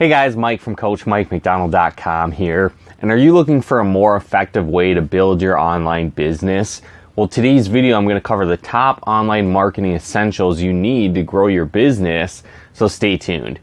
Hey guys, Mike from CoachMikeMcDonald.com here. And are you looking for a more effective way to build your online business? Well, today's video, I'm going to cover the top online marketing essentials you need to grow your business. So stay tuned.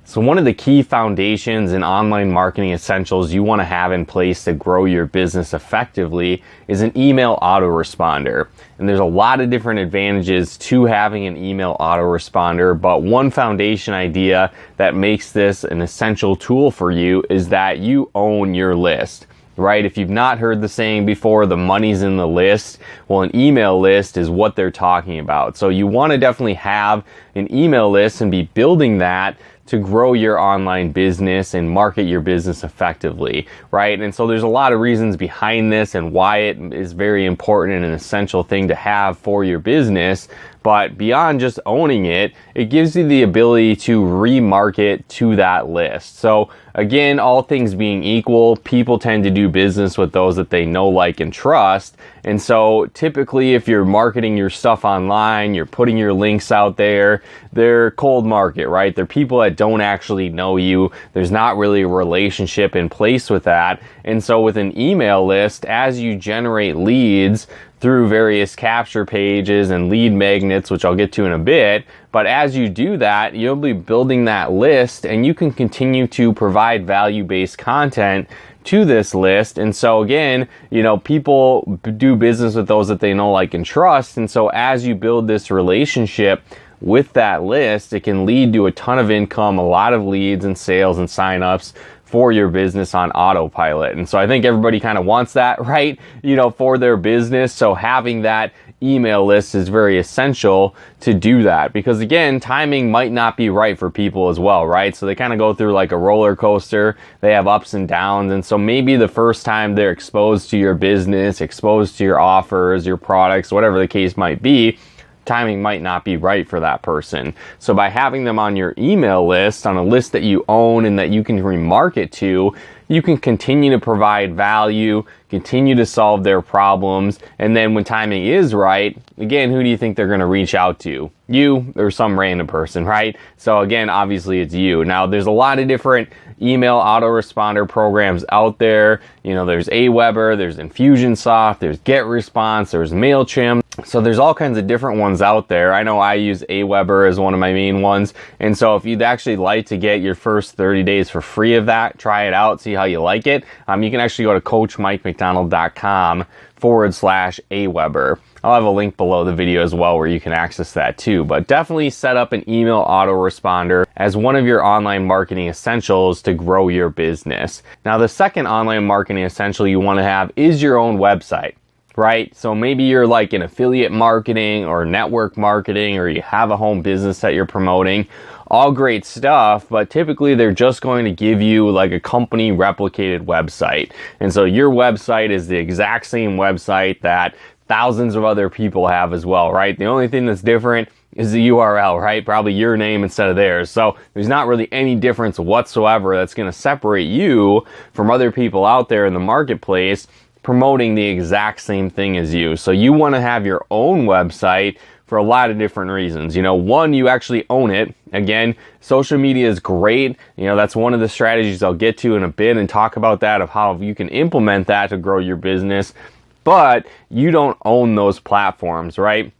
So one of the key foundations and online marketing essentials you want to have in place to grow your business effectively is an email autoresponder. And there's a lot of different advantages to having an email autoresponder, but one foundation idea that makes this an essential tool for you is that you own your list. Right? If you've not heard the saying before, the money's in the list. Well, an email list is what they're talking about. So you want to definitely have an email list and be building that to grow your online business and market your business effectively, right? And so there's a lot of reasons behind this and why it is very important and an essential thing to have for your business. But beyond just owning it, it gives you the ability to remarket to that list. So again, all things being equal, people tend to do business with those that they know, like, and trust. And so typically if you're marketing your stuff online, you're putting your links out there, they're cold market, right? They're people that don't actually know you. There's not really a relationship in place with that. And so with an email list, as you generate leads through various capture pages and lead magnets, which I'll get to in a bit, but as you do that, you'll be building that list and you can continue to provide value-based content to this list. And so again, you know, people do business with those that they know, like, and trust. And so as you build this relationship with that list, it can lead to a ton of income, a lot of leads and sales and signups for your business on autopilot. And so I think everybody kind of wants that, right? You know, for their business. So having that email list is very essential to do that, because again, timing might not be right for people as well, right? So they kind of go through like a roller coaster. They have ups and downs. And so maybe the first time they're exposed to your business, exposed to your offers, your products, whatever the case might be, timing might not be right for that person. So by having them on your email list, on a list that you own and that you can remarket to, you can continue to provide value, continue to solve their problems, and then when timing is right, again, who do you think they're going to reach out to? You or some random person, right? So again, obviously it's you. Now, there's a lot of different email autoresponder programs out there. You know, there's Aweber, there's Infusionsoft, there's GetResponse, there's MailChimp. So there's all kinds of different ones out there. I know I use Aweber as one of my main ones. And so if you'd actually like to get your first 30 days for free of that, try it out, see how you like it. You can actually go to CoachMikeMcDonald.com/Aweber. I'll have a link below the video as well where you can access that too. But definitely set up an email autoresponder as one of your online marketing essentials to grow your business. Now, the second online marketing essential you want to have is your own website. Right? So maybe you're like in affiliate marketing or network marketing, or you have a home business that you're promoting. All great stuff, but typically they're just going to give you like a company replicated website. And so your website is the exact same website that thousands of other people have as well, right? The only thing that's different is the URL, right? Probably your name instead of theirs. So there's not really any difference whatsoever that's going to separate you from other people out there in the marketplace promoting the exact same thing as you. So you want to have your own website for a lot of different reasons. You know, one, you actually own it. Again, social media is great. You know, that's one of the strategies I'll get to in a bit and talk about that, of how you can implement that to grow your business. But you don't own those platforms, right?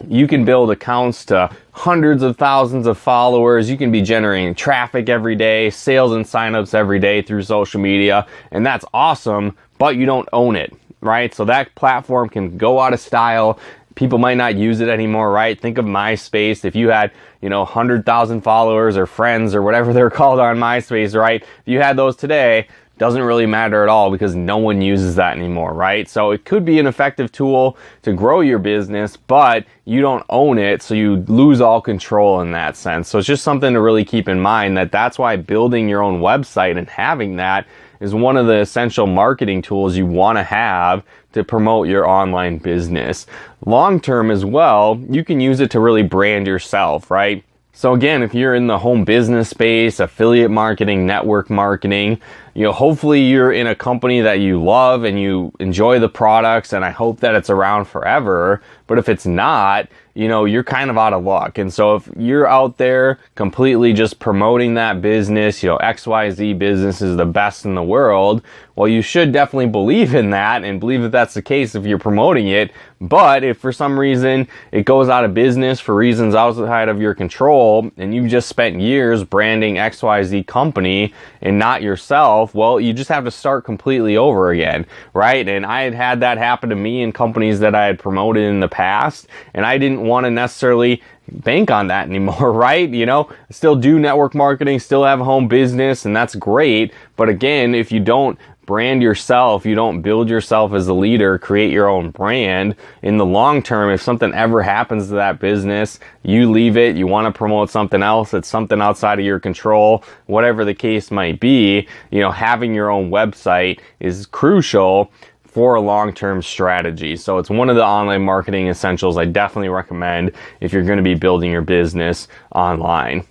You can build accounts to hundreds of thousands of followers. You can be generating traffic every day, sales and signups every day through social media. And that's awesome, but you don't own it, right? So that platform can go out of style. People might not use it anymore, right? Think of MySpace. If you had, 100,000 followers or friends or whatever they're called on MySpace, right? If you had those today, doesn't really matter at all because no one uses that anymore, right? So it could be an effective tool to grow your business, but you don't own it, so you lose all control in that sense. So it's just something to really keep in mind, that's why building your own website and having that is one of the essential marketing tools you want to have to promote your online business. Long term as well, you can use it to really brand yourself, right? So again, if you're in the home business space, affiliate marketing, network marketing, hopefully you're in a company that you love and you enjoy the products, and I hope that it's around forever. But if it's not, you're kind of out of luck. And so if you're out there completely just promoting that business, XYZ business is the best in the world, well, you should definitely believe in that and believe that that's the case if you're promoting it. But if for some reason it goes out of business for reasons outside of your control and you've just spent years branding XYZ company and not yourself, well, you just have to start completely over again, right? And I had that happen to me in companies that I had promoted in the past, and I didn't want to necessarily bank on that anymore, right? Still do network marketing, still have a home business, and that's great. But again, if you don't brand yourself, you don't build yourself as a leader, create your own brand, in the long term, if something ever happens to that business, you leave it, you want to promote something else, it's something outside of your control, whatever the case might be, having your own website is crucial for a long-term strategy. So it's one of the online marketing essentials I definitely recommend if you're going to be building your business online.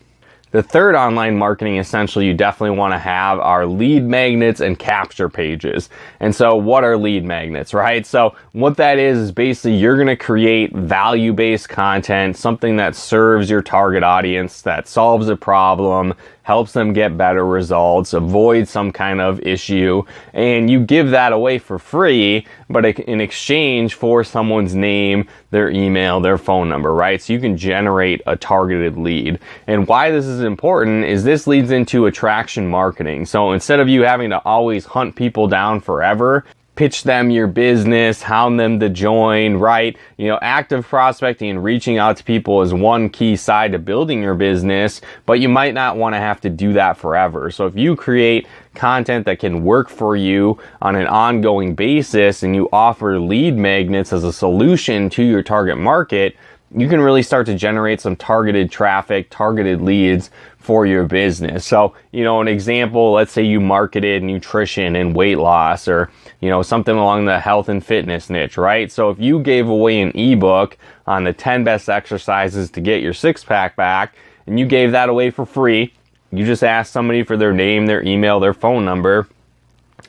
The third online marketing essential you definitely want to have are lead magnets and capture pages. And so what are lead magnets, right? So what that is basically you're going to create value-based content, something that serves your target audience, that solves a problem, helps them get better results, avoid some kind of issue, and you give that away for free, but in exchange for someone's name, their email, their phone number, right? So you can generate a targeted lead. And why this is important is this leads into attraction marketing. So instead of you having to always hunt people down forever, pitch them your business, hound them to join, right? Active prospecting and reaching out to people is one key side to building your business, but you might not want to have to do that forever. So if you create content that can work for you on an ongoing basis and you offer lead magnets as a solution to your target market, you can really start to generate some targeted traffic, targeted leads for your business. So, an example, let's say you marketed nutrition and weight loss or, something along the health and fitness niche, right? So if you gave away an ebook on the 10 best exercises to get your six-pack back and you gave that away for free, you just asked somebody for their name, their email, their phone number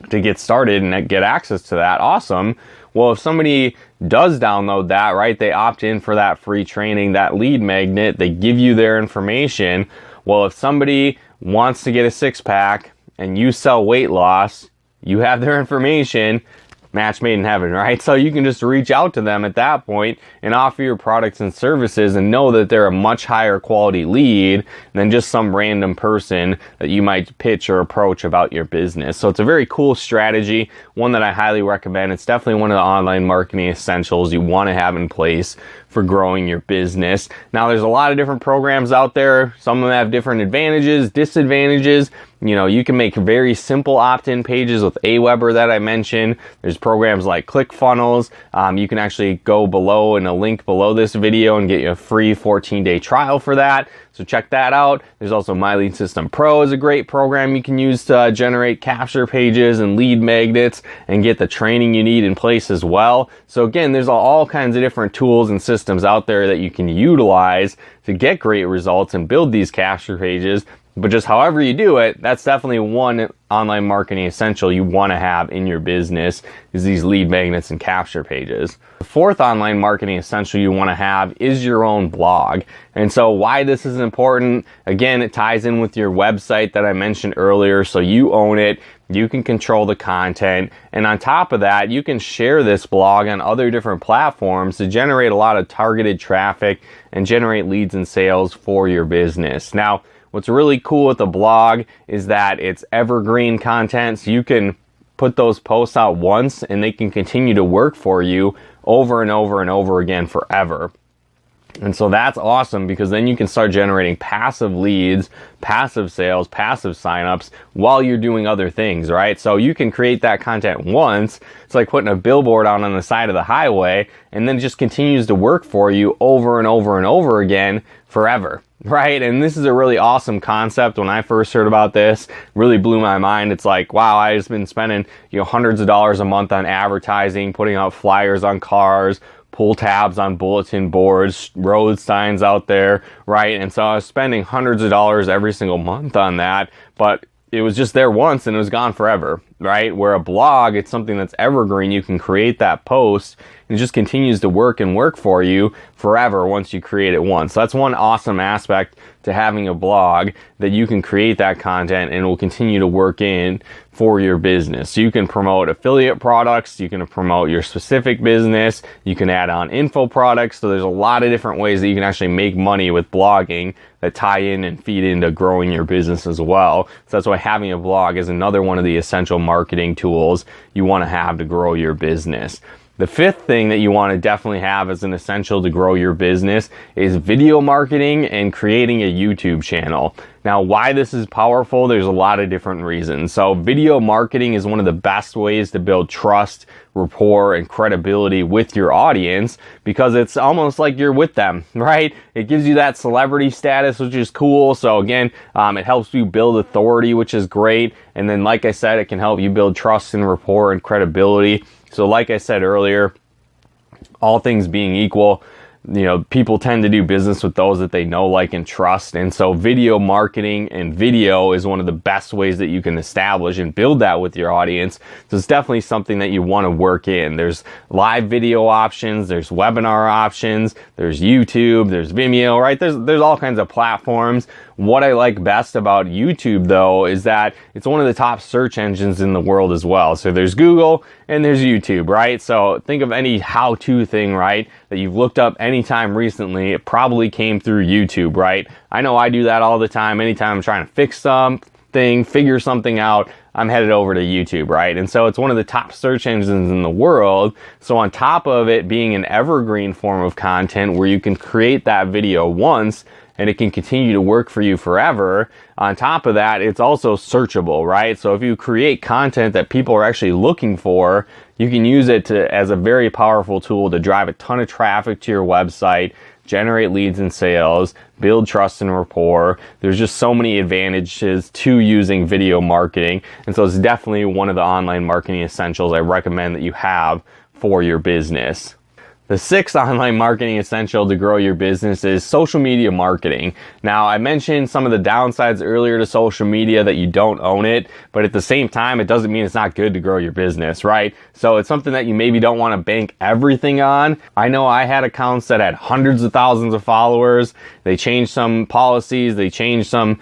to get started and get access to that. Awesome. Well, if somebody does download that, right, they opt in for that free training, that lead magnet, they give you their information. Well, if somebody wants to get a six-pack and you sell weight loss, you have their information, match made in heaven, right? So you can just reach out to them at that point and offer your products and services and know that they're a much higher quality lead than just some random person that you might pitch or approach about your business. So it's a very cool strategy, one that I highly recommend. It's definitely one of the online marketing essentials you want to have in place for growing your business. Now, there's a lot of different programs out there. Some of them have different advantages, disadvantages. You can make very simple opt-in pages with Aweber that I mentioned. There's programs like ClickFunnels. You can actually go below in a link below this video and get you a free 14-day trial for that. So check that out. There's also My Lead System Pro is a great program you can use to generate capture pages and lead magnets and get the training you need in place as well. So again, there's all kinds of different tools and systems out there that you can utilize to get great results and build these capture pages. But just however you do it, that's definitely one online marketing essential you want to have in your business is these lead magnets and capture pages. The fourth online marketing essential you want to have is your own blog. And so why this is important, again, it ties in with your website that I mentioned earlier. So you own it, you can control the content, and on top of that, you can share this blog on other different platforms to generate a lot of targeted traffic and generate leads and sales for your business. Now, what's really cool with the blog is that it's evergreen content, so you can put those posts out once and they can continue to work for you over and over and over again forever. And so that's awesome because then you can start generating passive leads, passive sales, passive signups while you're doing other things, right? So you can create that content once. It's like putting a billboard out on the side of the highway, and then it just continues to work for you over and over and over again forever, right? And this is a really awesome concept. When I first heard about this, really blew my mind. It's like, wow, I've just been spending, hundreds of dollars a month on advertising, putting out flyers on cars, pull tabs on bulletin boards, road signs out there, right? And so I was spending hundreds of dollars every single month on that, but it was just there once and it was gone forever, right? Where a blog, it's something that's evergreen. You can create that post and it just continues to work and work for you forever once you create it once. So that's one awesome aspect to having a blog, that you can create that content and it will continue to work in for your business. So you can promote affiliate products, you can promote your specific business, you can add on info products. So there's a lot of different ways that you can actually make money with blogging that tie in and feed into growing your business as well. So that's why having a blog is another one of the essential marketing tools you want to have to grow your business. The fifth thing that you want to definitely have as an essential to grow your business is video marketing and creating a YouTube channel. Now, why this is powerful, there's a lot of different reasons. So video marketing is one of the best ways to build trust, rapport, and credibility with your audience, because it's almost like you're with them, right? It gives you that celebrity status, which is cool. So again, it helps you build authority, which is great. And then, like I said, it can help you build trust and rapport and credibility. So like I said earlier, all things being equal, people tend to do business with those that they know, like, and trust. And so video marketing and video is one of the best ways that you can establish and build that with your audience. So it's definitely something that you want to work in. There's live video options, there's webinar options, there's YouTube, there's Vimeo, right? There's all kinds of platforms. What I like best about YouTube, though, is that it's one of the top search engines in the world as well. So there's Google and there's YouTube, right? So think of any how-to thing, right, that you've looked up anytime recently, it probably came through YouTube, right? I know I do that all the time. Anytime I'm trying to fix something, figure something out, I'm headed over to YouTube, right? And so it's one of the top search engines in the world. So on top of it being an evergreen form of content where you can create that video once and it can continue to work for you forever, on top of that, it's also searchable, right? So if you create content that people are actually looking for, you can use it as a very powerful tool to drive a ton of traffic to your website, generate leads and sales, build trust and rapport. There's just so many advantages to using video marketing. And so it's definitely one of the online marketing essentials I recommend that you have for your business. The sixth online marketing essential to grow your business is social media marketing. Now, I mentioned some of the downsides earlier to social media, that you don't own it, but at the same time, it doesn't mean it's not good to grow your business, right? So it's something that you maybe don't want to bank everything on. I know I had accounts that had hundreds of thousands of followers. They changed some policies, they changed some,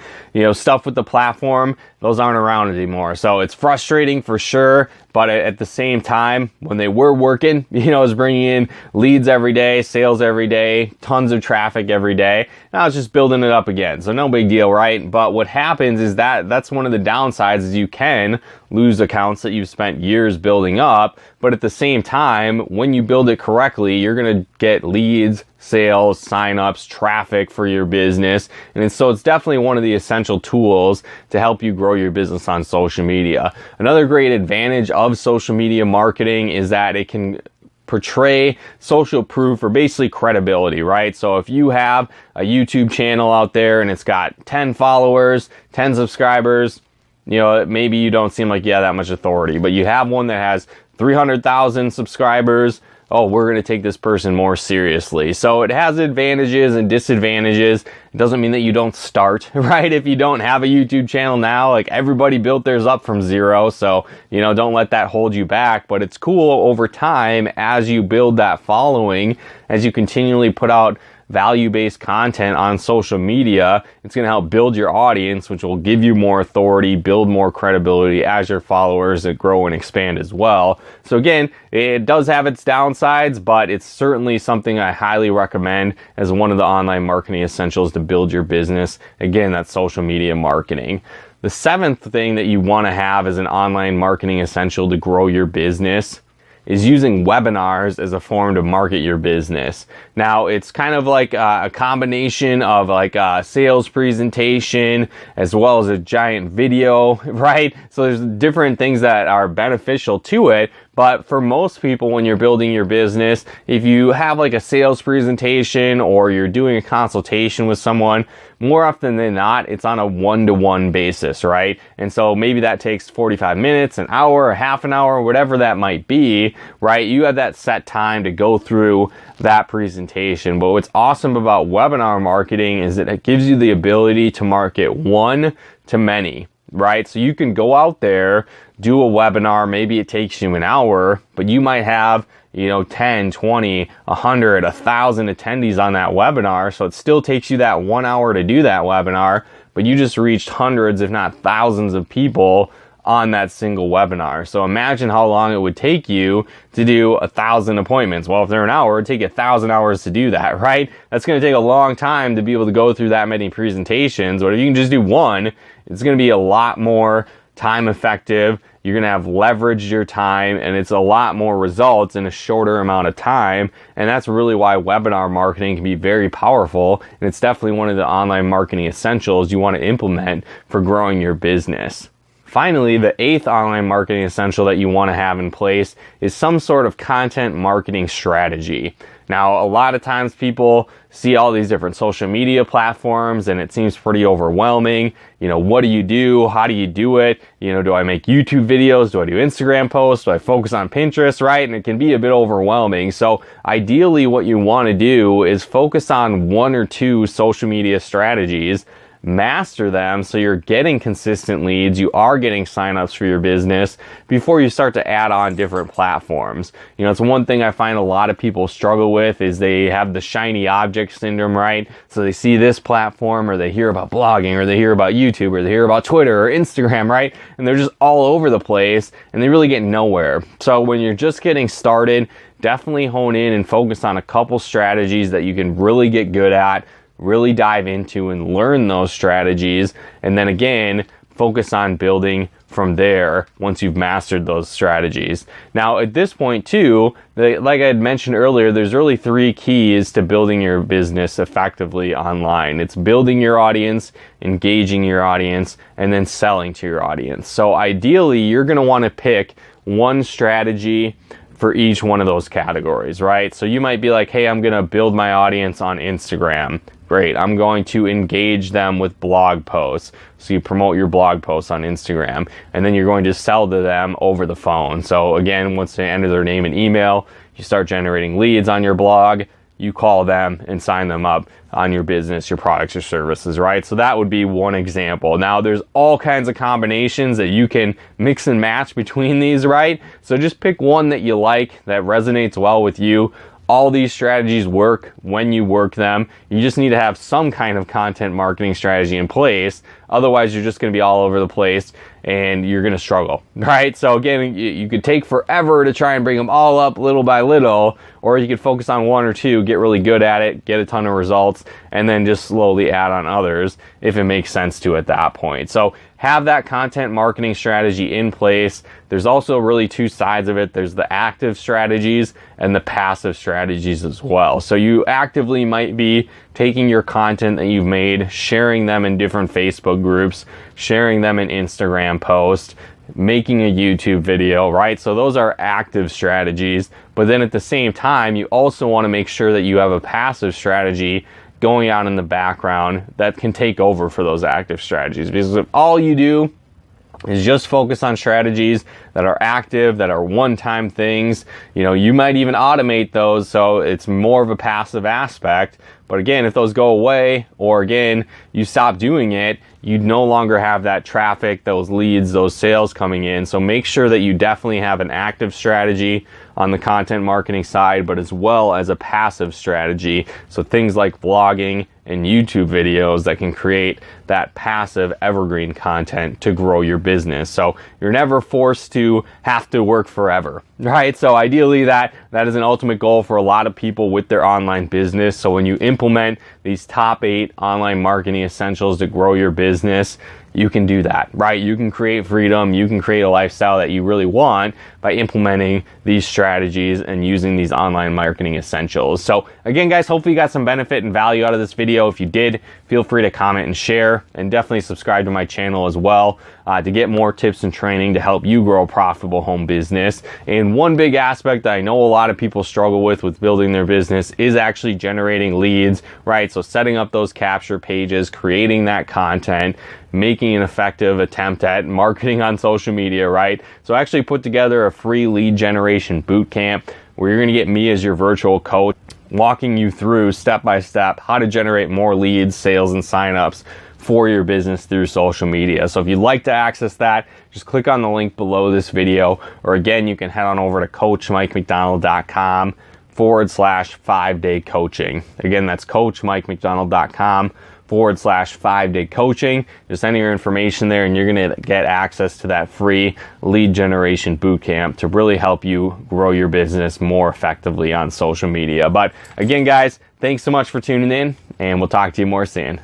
stuff with the platform. Those aren't around anymore. So it's frustrating for sure, but at the same time, when they were working, it was bringing in leads every day, sales every day, tons of traffic every day. Now it's just building it up again. So no big deal, right? But what happens is that's one of the downsides, is you can lose accounts that you've spent years building up. But at the same time, when you build it correctly, you're going to get leads, sales, signups, traffic for your business. And so it's definitely one of the essential tools to help you grow your business on social media. Another great advantage of social media marketing is that it can portray social proof, or basically credibility, right? So if you have a YouTube channel out there and it's got 10 followers, 10 subscribers, maybe you don't seem like you have that much authority, but you have one that has 300,000 subscribers, oh, we're going to take this person more seriously. So it has advantages and disadvantages. It doesn't mean that you don't start, right? If you don't have a YouTube channel now, like, everybody built theirs up from zero. So, don't let that hold you back. But it's cool over time, as you build that following, as you continually put out value-based content on social media, it's going to help build your audience, which will give you more authority, build more credibility as your followers that grow and expand as well. So again, it does have its downsides, but it's certainly something I highly recommend as one of the online marketing essentials to build your business. Again, that's social media marketing. The seventh thing that you want to have as an online marketing essential to grow your business is using webinars as a form to market your business. Now, it's kind of like a combination of like a sales presentation as well as a giant video, right? So there's different things that are beneficial to it. But for most people, when you're building your business, if you have like a sales presentation or you're doing a consultation with someone, more often than not, it's on a one-to-one basis, right? And so maybe that takes 45 minutes, an hour, a half an hour, whatever that might be, right? You have that set time to go through that presentation. But what's awesome about webinar marketing is that it gives you the ability to market one to many. right? So you can go out there, do a webinar, maybe it takes you an hour, but you might have 10, 20, 100, 1,000 attendees on that webinar. So it still takes you that 1 hour to do that webinar, but you just reached hundreds, if not thousands of people on that single webinar. So imagine how long it would take you to do 1,000 appointments. Well, if they're an hour, it'd take 1,000 hours to do that, right? That's going to take a long time to be able to go through that many presentations. But if you can just do one, it's going to be a lot more time effective. You're going to have leveraged your time, and it's a lot more results in a shorter amount of time. And that's really why webinar marketing can be very powerful. And it's definitely one of the online marketing essentials you want to implement for growing your business. Finally, the 8th online marketing essential that you want to have in place is some sort of content marketing strategy. Now, a lot of times people see all these different social media platforms and it seems pretty overwhelming. What do you do? How do you do it? Do I make YouTube videos? Do I do Instagram posts? Do I focus on Pinterest, right? And it can be a bit overwhelming. So ideally what you want to do is focus on 1 or 2 social media strategies, master them so you're getting consistent leads, you are getting signups for your business before you start to add on different platforms. It's one thing I find a lot of people struggle with is they have the shiny object syndrome, right? So they see this platform, or they hear about blogging, or they hear about YouTube, or they hear about Twitter or Instagram, right? And they're just all over the place and they really get nowhere. So when you're just getting started, definitely hone in and focus on a couple strategies that you can really get good at, really dive into and learn those strategies, and then again focus on building from there once you've mastered those strategies. Now at this point too, like I had mentioned earlier, there's really 3 keys to building your business effectively online. It's building your audience, engaging your audience, and then selling to your audience. So ideally you're going to want to pick one strategy for each one of those categories, right? So you might be like, hey, I'm going to build my audience on Instagram. Great. I'm going to engage them with blog posts. So you promote your blog posts on Instagram, and then you're going to sell to them over the phone. So again, once they enter their name and email, you start generating leads on your blog, you call them and sign them up on your business, your products, your services, right? So that would be one example. Now there's all kinds of combinations that you can mix and match between these, right? So just pick one that you like, that resonates well with you. All these strategies work when you work them. You just need to have some kind of content marketing strategy in place. Otherwise, you're just going to be all over the place and you're going to struggle, right? So again, you could take forever to try and bring them all up little by little, or you could focus on 1 or 2, get really good at it, get a ton of results, and then just slowly add on others if it makes sense to at that point. So have that content marketing strategy in place. There's also really 2 sides of it. There's the active strategies and the passive strategies as well. So you actively might be taking your content that you've made, sharing them in different Facebook groups, sharing them in Instagram posts, making a YouTube video, right? So those are active strategies. But then at the same time, you also want to make sure that you have a passive strategy going on in the background that can take over for those active strategies. Because if all you do is just focus on strategies that are active, that are one-time things, you might even automate those so it's more of a passive aspect. But again, if those go away, or again, you stop doing it, you no longer have that traffic, those leads, those sales coming in. So make sure that you definitely have an active strategy on the content marketing side, but as well as a passive strategy. So things like blogging and YouTube videos that can create that passive evergreen content to grow your business. So you're never forced to have to work forever, right? So ideally that is an ultimate goal for a lot of people with their online business. So when you implement these top 8 online marketing essentials to grow your business, you can do that, right? You can create freedom. You can create a lifestyle that you really want by implementing these strategies and using these online marketing essentials. So again, guys, hopefully you got some benefit and value out of this video. If you did, feel free to comment and share, and definitely subscribe to my channel as well to get more tips and training to help you grow a profitable home business. And one big aspect that I know a lot of people struggle with building their business is actually generating leads, right? So setting up those capture pages, creating that content, making an effective attempt at marketing on social media, right? So I actually put together a free lead generation bootcamp where you're going to get me as your virtual coach. walking you through step by step how to generate more leads, sales, and signups for your business through social media. So if you'd like to access that, just click on the link below this video, or again, you can head on over to coachmikemcdonald.com/5-day coaching. Again, that's coachmikemcdonald.com/5-day coaching. Just enter your information there and you're going to get access to that free lead generation bootcamp to really help you grow your business more effectively on social media. But again, guys, thanks so much for tuning in, and we'll talk to you more soon.